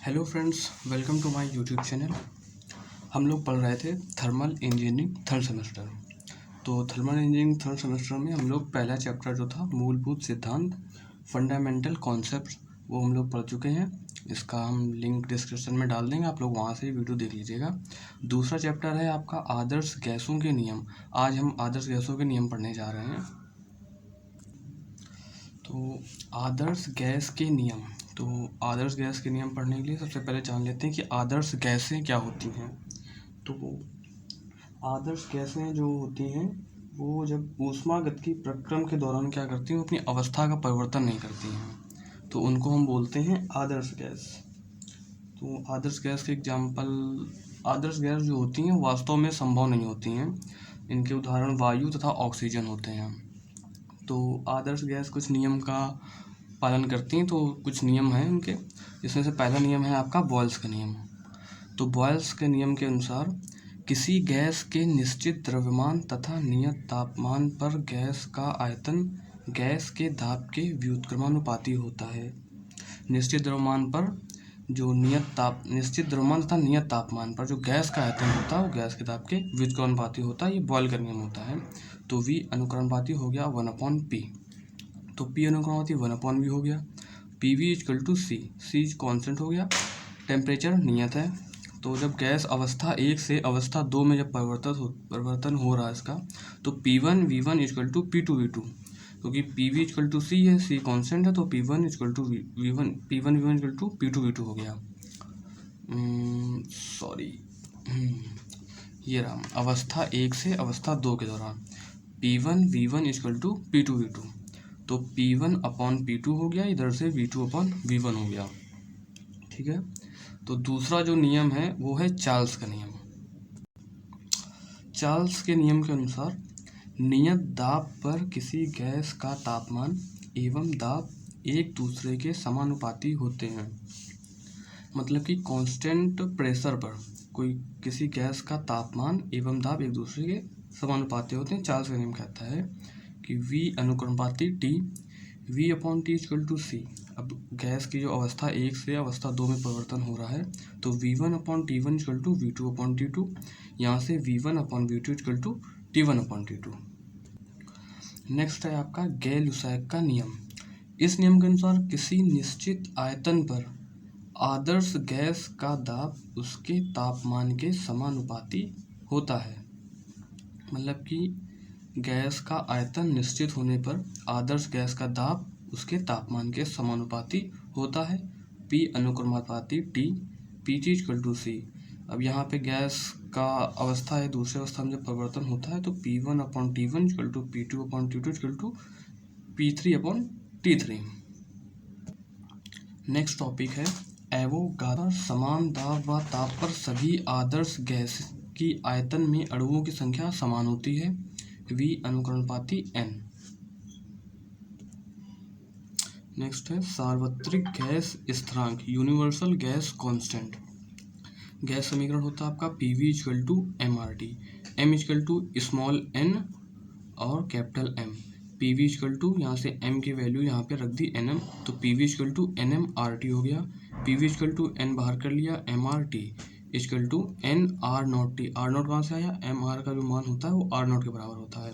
Hello friends, welcome to my YouTube channel. हम लोग पढ़ रहे थे थर्मल इंजीनियरिंग थर्ड सेमेस्टर। तो थर्मल इंजीनियरिंग थर्ड सेमेस्टर में हम लोग पहला चैप्टर जो था मूलभूत सिद्धांत फंडामेंटल कॉन्सेप्ट वो हम लोग पढ़ चुके हैं। इसका हम लिंक डिस्क्रिप्शन में डाल देंगे, आप लोग वहाँ से वीडियो देख लीजिएगा। दूसरा चैप्टर है आपका आदर्श गैसों के नियम। आज हम आदर्श गैसों के नियम पढ़ने जा रहे हैं। तो आदर्श गैस के नियम, तो आदर्श गैस के नियम पढ़ने के लिए सबसे पहले जान लेते हैं कि आदर्श गैसें क्या होती हैं। तो आदर्श गैसें जो होती हैं वो जब ऊष्मागतिकी प्रक्रम के दौरान क्या करती हैं, वो अपनी अवस्था का परिवर्तन नहीं करती हैं, तो उनको हम बोलते हैं आदर्श गैस। तो आदर्श गैस के एग्जाम्पल, आदर्श गैस जो होती हैं वास्तव में संभव नहीं होती हैं। इनके उदाहरण वायु तथा ऑक्सीजन होते हैं। तो आदर्श गैस कुछ नियम का पालन करती हैं। तो कुछ नियम हैं उनके, इसमें से पहला नियम है आपका बॉयल्स का नियम। तो बॉयल्स के नियम के अनुसार किसी गैस के निश्चित द्रव्यमान तथा नियत तापमान पर गैस का आयतन गैस के दाब के व्युत्क्रमानुपाती होता है। निश्चित द्रव्यमान पर जो निश्चित द्रव्यमान तथा नियत तापमान पर जो गैस का आयतन होता है वो गैस के दाब के व्युत्क्रमानुपाती होता है। ये बॉयल का नियम होता है। तो V अनुक्रमानुपाती हो गया 1/P। तो P अनुक्रमानुपाती 1/V हो गया। PV equal to C constant हो गया। टेम्परेचर नियत है। तो जब गैस अवस्था 1 से अवस्था 2 में जब परिवर्तन हो रहा है इसका, तो P1 V1 equal to P2 V2, क्योंकि PV इक्वल टू C है, C कॉन्स्टेंट है, तो P1 equal to V1 P1 V1 equal to P2 V2 हो गया। ये रहा अवस्था 1 से अवस्था 2 के दौरान P1 V1 equal to P2 V2। तो P1/P2 हो गया, इधर से V2/V1 हो गया। ठीक है। तो दूसरा जो नियम है वो है चार्ल्स का नियम। चार्ल्स के नियम के अनुसार नियत दाब पर किसी गैस का तापमान एवं दाब एक दूसरे के समानुपाती होते हैं। मतलब कि कांस्टेंट प्रेशर पर किसी गैस का तापमान एवं दाब एक दूसरे के समानुपाती होते हैं। चार्ल्स का नियम कहता है कि V अनुक्रमानुपाती T, V/T equal to C। अब गैस की जो अवस्था 1 से अवस्था 2 में परिवर्तन हो रहा है, तो V1/T1 इक्वल टू V2/T2। यहाँ से V1/V2 equal to T1/T2। Next है आपका गैल-यूसैक का नियम। इस नियम के अनुसार किसी निश्चित आयतन पर आदर्श गैस का दाब उसके तापमान के समानुपाती होता है। मतलब कि गैस का आयतन निश्चित होने पर आदर्श गैस का दाब उसके तापमान के समानुपाती होता है। P अनुक्रमानुपाती T, PT equal to C। अब यहाँ पे गैस का अवस्था है, दूसरी अवस्था में जब परिवर्तन होता है तो P1/T1 equal to P2/T2 equal to P3/T3। Next topic है एवोगाड्रो। समान दाब व ताप पर सभी आदर्श गैस की आयतन में अणुओं की संख्या समान होती है। V अनुक्रमानुपाती N। नेक्स्ट है सार्वत्रिक गैस स्थिरांक, यूनिवर्सल गैस कांस्टेंट। गैस समीकरण होता है आपका PV equal to MRT, M equal to small n और capital M। PV equal to, यहाँ से M की वैल्यू यहाँ पे रख दी NM, तो PV इक्वल टू NMRT हो गया। PV इक्वल टू N बाहर कर लिया, MRT equal to NR0T। R0 कहाँ से आया, MR का जो मान होता है वो R0 के बराबर होता है।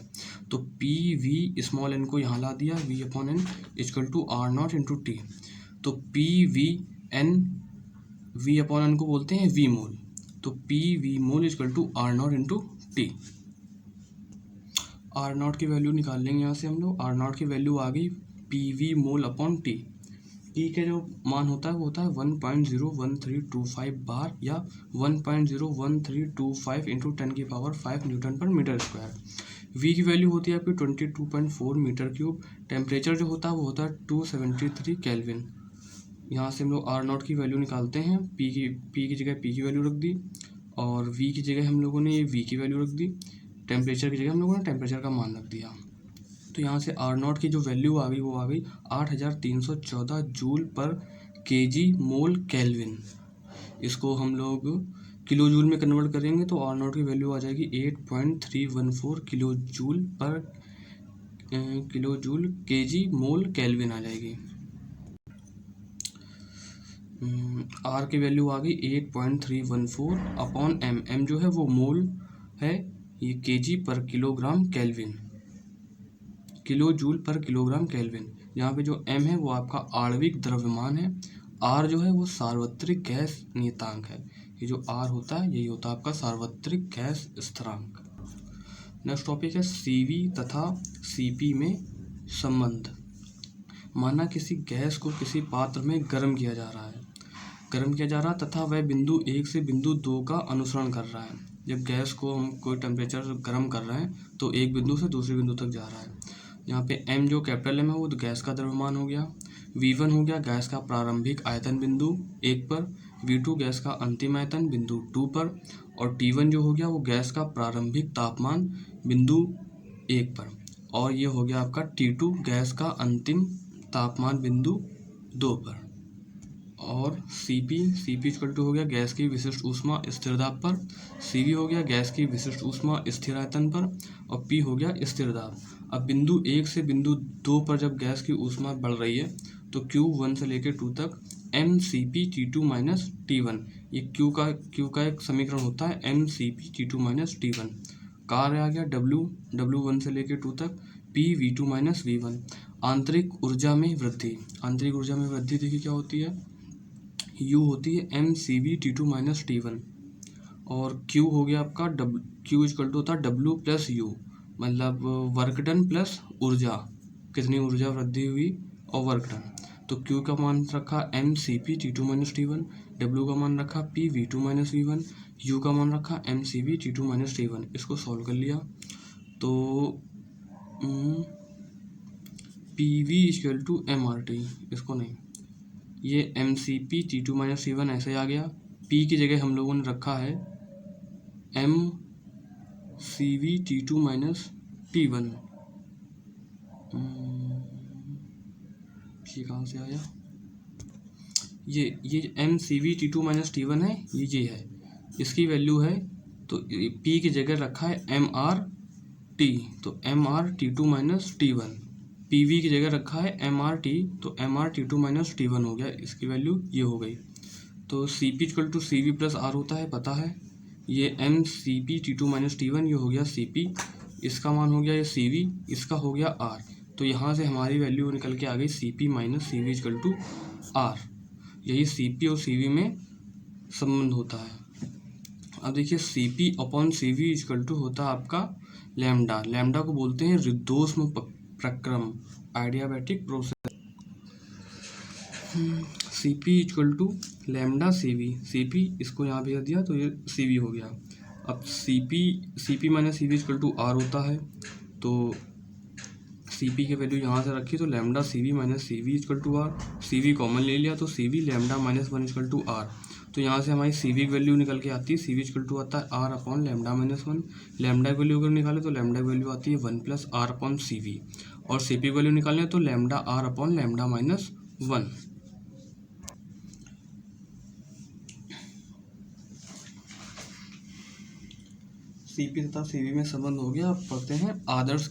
तो PV स्मॉल n को यहाँ ला दिया, V/N equal to R0 into T। तो PVN, V/N को बोलते हैं V मोल, तो PV मोल equal to R0 into T। R0 की वैल्यू निकाल लेंगे यहाँ से हम लोग। R0 की वैल्यू आ गई PV mole upon T। T के जो मान होता है वो होता है 1.01325 बार या 1.01325 इंटू 10⁵ न्यूटन पर मीटर स्क्वायर। V की वैल्यू होती है आपकी 22.4 मीटर क्यूब। टेम्परेचर जो होता है वो होता है 273 केल्विन। यहाँ से हम लोग R0 की वैल्यू निकालते हैं। P की जगह P की वैल्यू रख दी और V की जगह हम लोगों ने ये V की वैल्यू रख दी। टेम्परेचर की जगह हम लोगों ने टेम्परेचर का मान रख दिया। तो यहाँ से R0 की जो वैल्यू आ गई वो आ गई 8314 जूल पर kg मोल केल्विन। इसको हम लोग किलो जूल में कन्वर्ट करेंगे तो R0 की वैल्यू आ जाएगी 8.314 kilo joule kg mole kelvin आ जाएगी। आर की वैल्यू आ गई 8.314 अपॉन एम। एम जो है वो मोल है, ये केजी पर किलोग्राम केल्विन, किलो जूल पर किलोग्राम केल्विन। यहाँ पे जो एम है वो आपका आणविक द्रव्यमान है, आर जो है वो सार्वत्रिक गैस नियतांक है। ये जो आर होता है यही होता है आपका सार्वत्रिक गैस स्थिरांक। नेक्स्ट टॉपिक है सीवी तथा सीपी में संबंध। माना किसी गैस को किसी पात्र में गर्म किया जा रहा है तथा वह बिंदु 1 से बिंदु 2 का अनुसरण कर रहा है। जब गैस को हम कोई टेम्परेचर गर्म कर रहे हैं तो एक बिंदु से दूसरे बिंदु तक जा रहा है। यहाँ पे m जो कैपिटल M है वो तो गैस का द्रव्यमान हो गया, V1 हो गया गैस का प्रारंभिक आयतन बिंदु 1 पर, V2 गैस का अंतिम आयतन बिंदु 2 पर, और T1 जो हो गया वो गैस का प्रारंभिक तापमान बिंदु 1 पर, और ये हो गया आपका T2 गैस का अंतिम तापमान बिंदु 2 पर। और Cp इक्वल टू हो गया गैस की विशिष्ट ऊष्मा स्थिर दाब पर, Cv हो गया गैस की विशिष्ट ऊष्मा स्थिर आयतन पर, और P हो गया स्थिर दाब। अब बिंदु 1 से बिंदु 2 पर जब गैस की ऊष्मा बढ़ रही है तो Q1 से लेकर 2 तक mCp T2 माइनस T1, ये Q का एक समीकरण होता है mCp T2 माइनस T1। कार्य आ गया W1 से लेकर 2 तक P V2 माइनस V1। आंतरिक ऊर्जा में वृद्धि देखिए क्या होती है, U होती है mCv T2 माइनस T1, और Q हो गया आपका Q इक्वल टू होता है W प्लस U, मतलब वर्क डन प्लस ऊर्जा, कितनी ऊर्जा वृद्धि हुई और वर्क डन। तो Q का मान रखा mCp T2 minus T1, W का मान रखा P V2 minus V1, U का मान रखा mCv T2 माइनस T1। इसको सॉल्व कर लिया तो PV इक्वल टू MRT, इसको नहीं, ये mCp T2 माइनस T1 ऐसे आ गया। P की जगह हम लोगों ने रखा है mCv T2 माइनस T1। ये कहाँ से आया, ये mCv T2 माइनस T1 है, ये है, इसकी वैल्यू है तो P की जगह रखा है MRT, तो MRT2 माइनस T1। PV की जगह रखा है MRT, तो MRT2 माइनस T1 हो गया, इसकी वैल्यू ये हो गई। तो CP equal to CV plus R होता है, पता है, ये mCp T2 माइनस T1, ये हो गया CP, इसका मान हो गया ये CV, इसका हो गया R। तो यहाँ से हमारी वैल्यू निकल के आ गई CP minus CV equal to R। यही CP और CV में संबंध होता है। अब देखिए CP upon CV equal to होता है आपका लैम्डा। लैम्डा को बोलते हैं रुद्धोष्म प्रक्रम, adiabatic process. CP equal to lambda CV इसको यहाँ भेज दिया तो ये CV हो गया। अब CP minus CV equal to R होता है, तो CP की वैल्यू यहाँ से रखी तो lambda CV minus CV equal to R, CV common ले लिया तो CV lambda minus 1 equal to R। तो यहाँ से हमारी CV की वैल्यू निकल के आती है, CV इक्वल टू आता है R upon lambda minus 1। Lambda की वैल्यू अगर निकाले तो लैम्डा की वैल्यू आती है 1 प्लस R अपॉन CV, और CP की वैल्यू निकालें तो lambda R upon lambda minus 1। CP तथा CV में संबंध हो गया। अब पढ़ते हैं आदर्श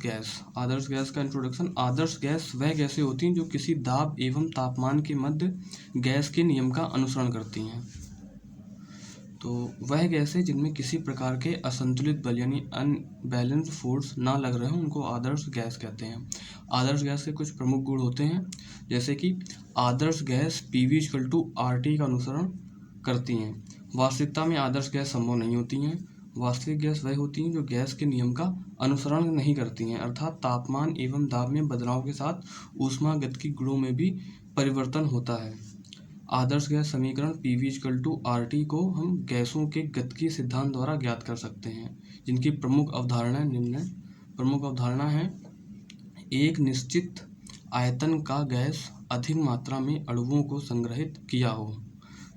गैस का इंट्रोडक्शन। आदर्श गैस वह गैसें होती हैं जो किसी दाब एवं तापमान के मध्य गैस के नियम का अनुसरण करती हैं। तो वह गैसें जिनमें किसी प्रकार के असंतुलित बल यानी अनबैलेंस्ड फोर्स ना लग रहे हों उनको आदर्श गैस कहते हैं। आदर्श गैस के कुछ प्रमुख गुण होते हैं, जैसे कि आदर्श गैस PV इक्वल टू RT का अनुसरण करती हैं। वास्तविकता में आदर्श गैस संभव नहीं होती हैं। वास्तविक गैस वह होती हैं जो गैस के नियम का अनुसरण नहीं करती हैं, अर्थात तापमान एवं दाब में बदलाव के साथ ऊष्मागतिकी गुणों में भी परिवर्तन होता है। आदर्श गैस समीकरण PV इक्वल टू RT को हम गैसों के गतिकीय सिद्धांत द्वारा ज्ञात कर सकते हैं, जिनकी प्रमुख अवधारणा निम्न है। प्रमुख अवधारणा है, एक निश्चित आयतन का गैस अधिक मात्रा में अणुओं को संग्रहित किया हो।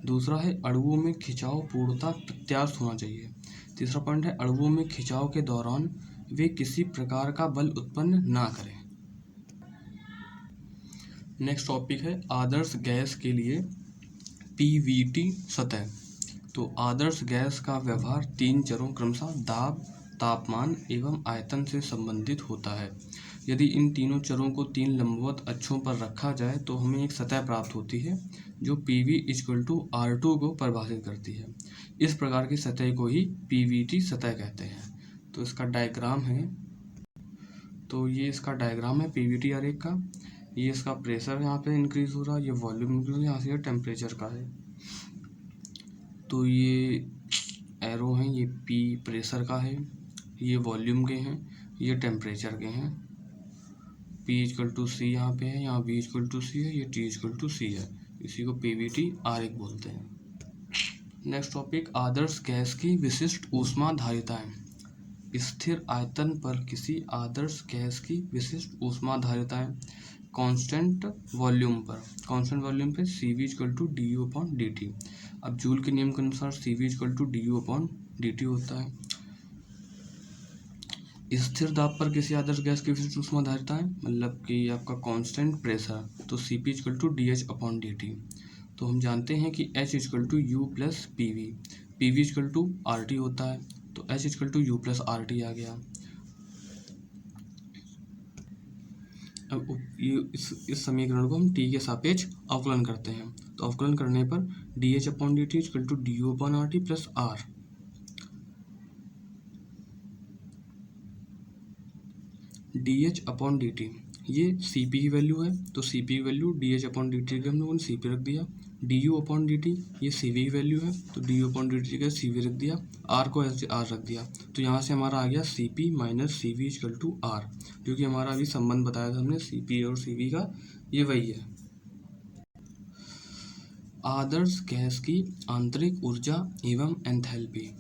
दूसरा है, अणुओं में खिंचाव पूर्णतः प्रत्यास्थ होना चाहिए। तीसरा पॉइंट है, अणुओं में खिंचाव के दौरान वे किसी प्रकार का बल उत्पन्न ना करें। नेक्स्ट टॉपिक है आदर्श गैस के लिए PVT सतह। तो आदर्श गैस का व्यवहार 3 चरों क्रमशः दाब, तापमान एवं आयतन से संबंधित होता है। यदि इन तीनों चरों को 3 लंबवत अक्षों पर रखा जाए तो हमें एक सतह प्राप्त होती है जो PV इक्वल टू R2 को परिभाषित करती है। इस प्रकार की सतह को ही PVT सतह कहते हैं। तो इसका डायग्राम है, तो ये इसका डायग्राम है PVT आरेख का। ये इसका प्रेशर यहाँ पे इंक्रीज हो रहा है, ये वॉल्यूम इंक्रीज, यहाँ से ये टेम्परेचर का है। तो ये एरो हैं, ये P प्रेशर का है, ये वॉल्यूम के हैं, ये टेम्परेचर के हैं। P इक्वल टू C यहाँ पे है, यहाँ V इक्वल टू C है, ये T इक्वल टू C है। इसी को PVT आरेख बोलते हैं। नेक्स्ट टॉपिक, आदर्श गैस की विशिष्ट ऊष्माधारिताएं। स्थिर आयतन पर किसी आदर्श गैस की विशिष्ट ऊष्माधारिताएं कांस्टेंट वॉल्यूम पे CV equal to DU upon DT। अब जूल के नियम के अनुसार CV equal to DU upon DT होता है। स्थिर दाब पर किसी आदर्श गैस की विशिष्ट ऊष्माधारिताएं मतलब कि आपका कांस्टेंट प्रेशर, तो CP equal to DH upon DT। तो हम जानते हैं कि H equal to U plus PV equal to RT होता है, तो H equal to U plus RT आ गया। अब ये इस समीकरण को हम T के सापेक्ष अवकलन करते हैं, तो अवकलन करने पर DH upon DT equal to DU upon RT plus R। DH upon DT ये CP की वैल्यू है, तो CP की वैल्यू DH अपॉन DT के हम लोगों ने CP रख दिया। DU अपॉन DT ये CV की वैल्यू है, तो DU अपॉन DT का CV रख दिया, R को R रख दिया। तो यहाँ से हमारा आ गया CP minus CV equal to R, क्योंकि हमारा अभी संबंध बताया था हमने CP और CV का, ये वही है। आदर्श गैस की आंतरिक ऊर्जा एवं एंथैल्पी।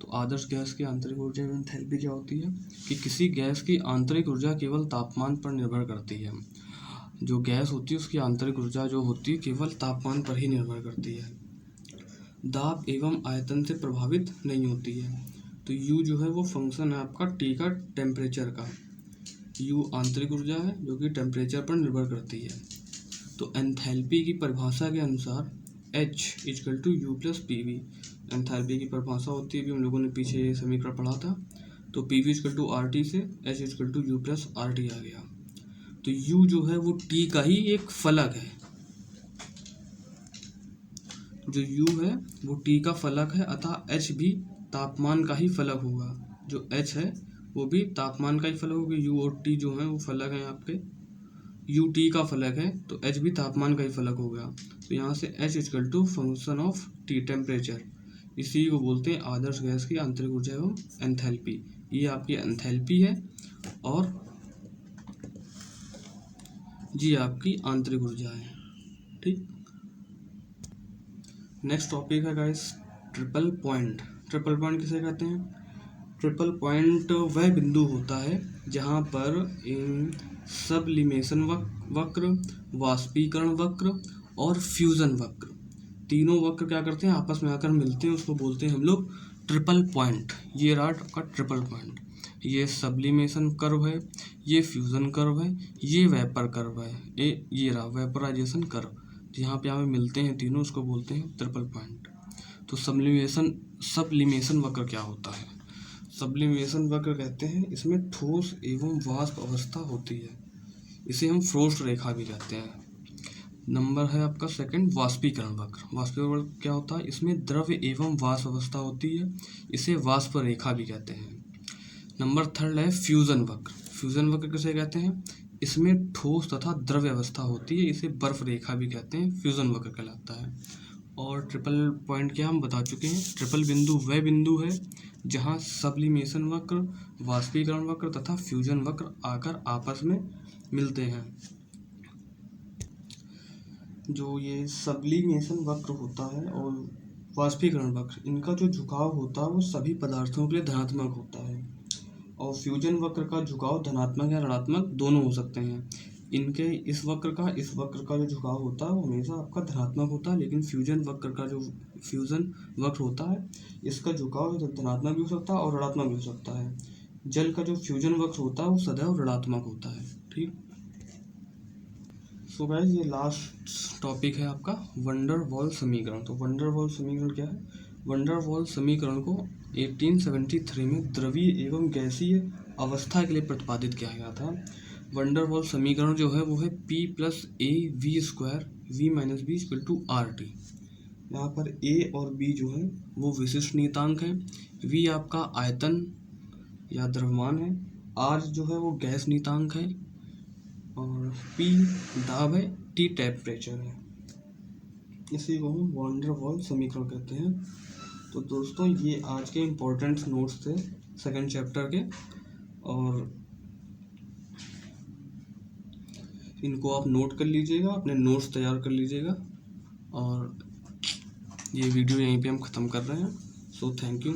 तो आदर्श गैस की आंतरिक ऊर्जा एवं एंथैल्पी क्या होती है कि किसी गैस की आंतरिक ऊर्जा केवल तापमान पर निर्भर करती है। जो गैस होती है उसकी आंतरिक ऊर्जा जो होती है केवल तापमान पर ही निर्भर करती है, दाब एवं आयतन से प्रभावित नहीं होती है। तो U जो है वो फंक्शन है आपका T का टेम्परेचर का। U आंतरिक ऊर्जा है जो कि टेम्परेचर पर निर्भर करती है। तो एंथैल्पी की परिभाषा के अनुसार H equal to U plus PV enthalpy की परिभाषा होती है, भी हम लोगों ने पीछे समीकरण पढ़ा था। तो PV इक्वल टू RT से H equal to U plus RT आ गया। तो U जो है वो T का ही एक फलक है, जो U है वो T का फलक है, अतः H भी तापमान का ही फलक होगा। जो H है वो भी तापमान का ही फलक होगा। U और T जो है वो फलक हैं आपके, U T का फलक है तो H भी तापमान का ही फलक होगा। तो यहाँ से H equal to function of T temperature, इसी को बोलते हैं आदर्श गैस की आंतरिक ऊर्जा एवं एंथैल्पी। ये आपकी एंथैल्पी है और जी आपकी आंतरिक ऊर्जा है। ठीक, नेक्स्ट टॉपिक है guys triple point. Triple point किसे कहते हैं? ट्रिपल पॉइंट वह बिंदु होता है जहाँ पर सब्लिमेशन वक्र, वाष्पीकरण वक्र और फ्यूजन वक्र, तीनों वक्र क्या करते हैं आपस में आकर मिलते हैं, उसको बोलते हैं हम लोग ट्रिपल पॉइंट। ये रहा आपका ट्रिपल पॉइंट। ये सब्लिमेशन कर्व है, ये फ्यूजन कर्व है, ये वेपर कर्व है, ये रहा वेपराइजेशन कर्व। जहाँ पे यहाँ मिलते हैं तीनों, उसको बोलते हैं ट्रिपल पॉइंट। तो सब्लिमेशन वक्र क्या होता है? सब्लिमेशन वक्र कहते हैं इसमें ठोस एवं वाष्प अवस्था होती है, इसे हम फ्रोस्ट रेखा भी कहते हैं। नंबर है आपका सेकंड वाष्पीकरण वक्र। वाष्पीकरण वक्र क्या होता है? इसमें द्रव्य एवं वाष्प अवस्था होती है, इसे वाष्प रेखा भी कहते हैं। नंबर थर्ड है फ्यूजन वक्र। फ्यूजन वक्र किसे कहते हैं? इसमें ठोस तथा द्रव्य अवस्था होती है, इसे बर्फ रेखा भी कहते हैं, फ्यूजन वक्र कहलाता है। और ट्रिपल पॉइंट क्या हम बता चुके हैं, ट्रिपल बिंदु वह बिंदु है जहाँ सब्लिमेशन वक्र, वाष्पीकरण वक्र तथा फ्यूजन वक्र आकर आपस में मिलते हैं। जो ये सब्लिमेशन वक्र होता है और वाष्पीकरण वक्र, इनका जो झुकाव होता है वो सभी पदार्थों के लिए धनात्मक होता है, और फ्यूजन वक्र का झुकाव धनात्मक या ऋणात्मक दोनों हो सकते हैं। इनके इस वक्र का जो झुकाव होता है वो हमेशा आपका धनात्मक होता है, लेकिन फ्यूजन वक्र होता है इसका झुकाव धनात्मक भी हो सकता है और ऋणात्मक भी हो सकता है। जल का जो फ्यूजन वक्र होता है वो सदैव ऋणात्मक होता है। ठीक, सो गाइस ये लास्ट टॉपिक है आपका वंडर वॉल समीकरण। तो वंडर वॉल समीकरण क्या है? वंडर वॉल समीकरण को 1873 में द्रवीय एवं गैसीय अवस्था के लिए प्रतिपादित किया गया था। वंडरवॉल समीकरण जो है वो है P plus A V square V minus B equal to R T. यहाँ पर A और B जो है वो विशिष्ट नियतांक हैं, V आपका आयतन या द्रव्यमान है, R जो है वो गैस नियतांक है और P दाब है, T टेम्परेचर है। इसी को हम वंडरवॉल समीकरण कहते हैं। तो दोस्तों ये आज के इम्पोर्टेंट नोट्स थे सेकंड चैप्टर के, और इनको आप नोट कर लीजिएगा, अपने नोट्स तैयार कर लीजिएगा। और ये वीडियो यहीं पे हम ख़त्म कर रहे हैं। So thank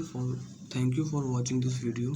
you for watching this video.